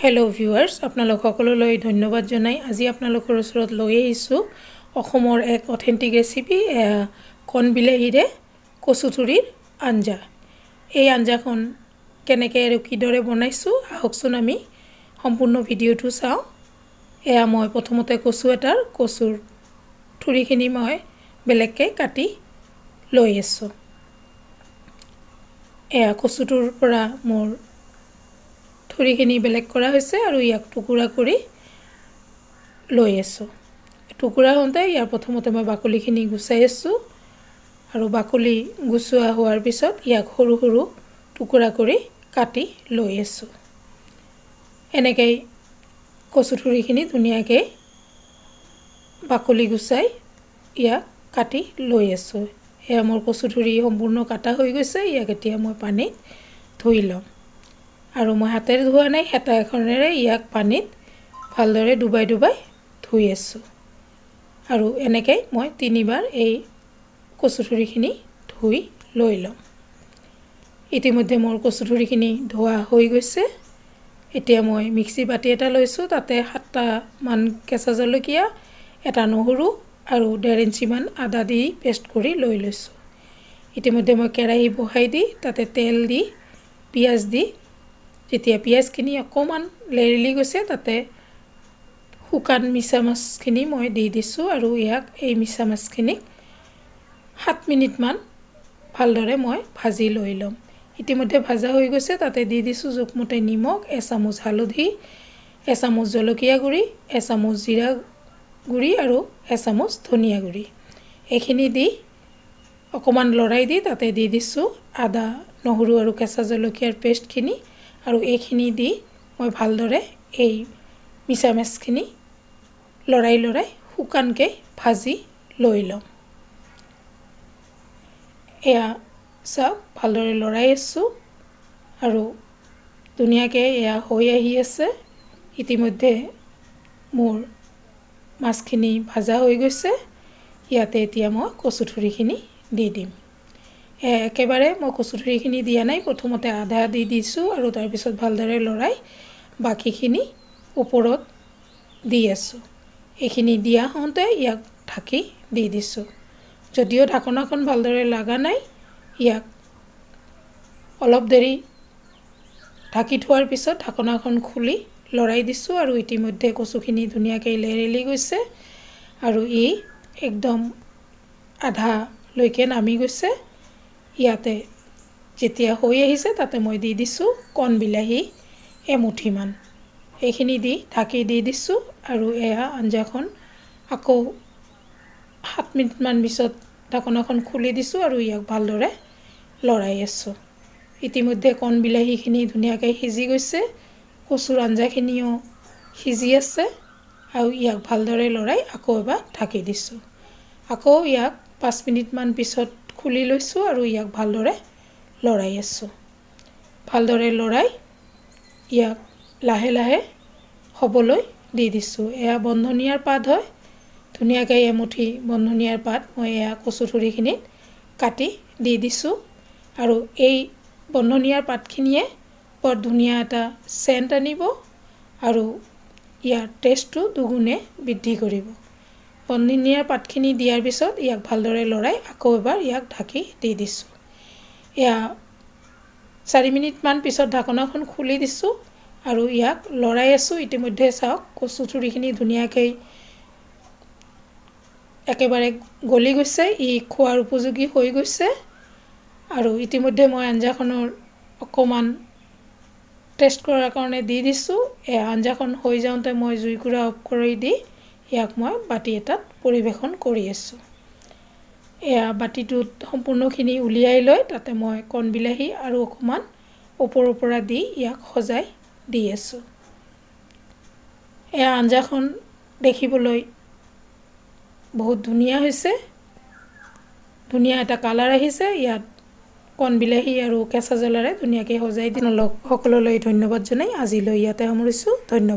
hello viewers আপোনালোক সকলোলৈ ধন্যবাদ জনাই আজি আপোনালোকৰ ওচৰত লৈ আহিছো অসমৰ এক অথেন্টিক ৰেচিপি কণ বিলাহীৰে কচুথুৰিৰ আঞ্জা এই আঞ্জাখন কেনেকৈ আৰু কিদৰে বনাইছো আহকচোন আমি সম্পূৰ্ণ ভিডিওটো চাওঁ এয়া মই প্ৰথমতে কচুৰ থুৰিখিনি মই বেলেগকৈ কাটি লৈ আছো এয়া কচুটোৰ পৰা মোৰ থুৰিখিনি বেলেগ কৰা হৈছে আৰু ইয়াক টুকুৰা কৰি লৈ আছো টুকুৰা হওঁতে ইয়াৰ প্ৰথমতে মই বাকলিখিনি গুচাই আছো আৰু বাকলি গুচোৱা হোৱাৰ পিছত ইয়াক সৰু সৰু টুকুৰা কৰি কাটি লৈ আছো এনেকৈ কচুথুৰিখিনি ধুনীয়াকৈ বাকলি গুচাই ইয়াক কাটি লৈ আছো এয়া মোৰ কচুথুৰি সম্পূৰ্ণ কাটা হৈ গৈছে ইয়াক এতিয়া মই পানীত ধুই লম আৰু মই হাতেৰে ধোৱা নাই হেতা এখনেৰে ইয়াক পানীত ভালদৰে ডুবাই ধুই আছো আৰু এনেকৈ মই তিনিবাৰ এই কচুথুৰিখিনি ধুই লৈ লম ইতিমধ্যে মোৰ কচুথুৰিখিনি ধোৱা হৈ গৈছে এতিয়া মই মিক্সি বাটি এটা লৈছো তাতে 7টা মান কেঁচা জলকীয়া এটা নহৰু আৰু 1.5 ইঞ্চি মান আদা দি পেষ্ট কৰি লৈ লৈছো ইতিমধ্যে মই কেৰাহী বহাই দি তাতে তেল দি পিয়াজ দি যেতিয়া পিয়াজখিনি অকমান লেৰেলি গৈছে তাতে শুকান মিছা মাছখিনি মই দি দিছো আৰু ইয়াক এই মিছা মাছখিনি 7 মিনিট মান ভালদৰে মই ভাজি লৈ লম ইতিমধ্যে ভাজা হৈ গৈছে তাতে দি দিছো জোখমতে নিমখ 1 চামুচ হালধি 1 চামুচ জলকীয়া গুৰি 1 চামুচ জিৰা গুৰি আৰু 1 চামুচ ধনিয়া গুৰি এইখিনি দি অকমান লৰাই দি তাতে দি দিছো আদা নহৰু আৰু কেঁচা জলকীয়াৰ পেষ্টখিনি আৰু এইখিনি দি মই ভালদৰে এই মিছা মাছখিনি লৰাই শুকানকে ভাজি লৈ লম এয়া সব ভালদৰে লৰাই আছো আৰু ধুনীয়াকৈ এয়া হৈ আহি আছে ইতিমধ্যে মোৰ মাছখিনি ভাজা হৈ গৈছে ইয়াতে এতিয়া মই কচুথুৰিখিনি দি দিম একেবাৰে মই কচুথুৰিখিনি দিয়া নাই প্ৰথমতে আধা দি দিছো আৰু তাৰ পিছত ভালদৰে লৰাই বাকিখিনি ওপৰত দি আছো এইখিনি দিয়া হওঁতে ইয়াক ঢাকি দি দিছো যদিও ঢাকনাখন ভালদৰে লাগা নাই ইয়াক অলপ দেৰি ঢাকি থোৱাৰ পিছত ঢাকনাখন খুলি লৰাই দিছো আৰু ইতিমধ্যে কচুখিনি ধুনীয়াকৈ লেৰেলি গৈছে আৰু ই একদম আধা লৈকে নামি গৈছে ইয়াতে যেতিয়া হৈ আহিছে তাতে মই দি দিছো কণ বিলাহী এমুঠি মান এইখিনি দি ঢাকি দি দিছো আৰু এয়া আঞ্জাখন আকৌ 7 মিনিট মান পিছত ঢাকনাখন খুলি দিছো আৰু ইয়াক ভালদৰে লৰাই আছো ইতিমধ্যে কণ বিলাহীখিনি ধুনীয়াকৈ সিজি গৈছে কচুৰ আঞ্জাখিনিও সিজি আছে আৰু ইয়াক ভালদৰে লৰাই আকৌ এবাৰ ঢাকি দিছো আকৌ ইয়াক 5 মিনিট মান পিছত খুলি লৈছো আৰু ইয়াক ভালদৰে লৰাই আছো ভালদৰে লৰাই ইয়াক লাহে লাহে হবলৈ দি দিছো এয়া বন্ধনিয়াৰ পাত হয় ধুনীয়াকৈ এমুঠি বন্ধনিয়াৰ পাত মই এয়া কচুথুৰিখিনিত কাটি দি দিছো আৰু এই বন্ধনিয়াৰ পাতখিনিয়ে বৰ ধুনীয়া এটা সেন্ট আনিব আৰু ইয়াৰ টেষ্টটো দুগুণে বৃদ্ধি কৰিব বন্ধনিয়াৰ পাতখিনি দিয়াৰ পিছত ইয়াক ভালদৰে লৰাই আকৌ এবাৰ ইয়াক ঢাকি দি দিছো এয়া 4 মিনিট মান পিছত ঢাকনাখন খুলি দিছো আৰু ইয়াক লৰাই আছো ইতিমধ্যে চাওক কচুথুৰিখিনি ধুনীয়াকৈ একেবাৰে গলি গৈছে ই খোৱাৰ উপযোগী হৈ গৈছে আৰু ইতিমধ্যে মই আঞ্জাখনৰ অকমান টেষ্ট কৰাৰ কাৰণে দি দিছো এই আঞ্জাখন হৈ যাওঁতে মই জুইকুৰা অফ কৰি দি ইয়াক মই বাটি এটাত পৰিবেশন কৰি আছো এয়া বাটিটোত সম্পূৰ্ণখিনি উলিয়াই লৈ তাতে মই কণ বিলাহী আৰু অকমান ওপৰৰ পৰা দি ইয়াক সজাই দি আছো এয়া আঞ্জাখন দেখিবলৈ বহুত ধুনীয়া হৈছে ধুনীয়া এটা কালাৰ আহিছে ইয়াত কণ বিলাহী আৰু কেঁচা জলৰে ধুনীয়াকৈ সজাই দি সকলোলৈ ধন্যবাদ জনাই আজিলৈ ইয়াতে সামৰিছো ধন্যবাদ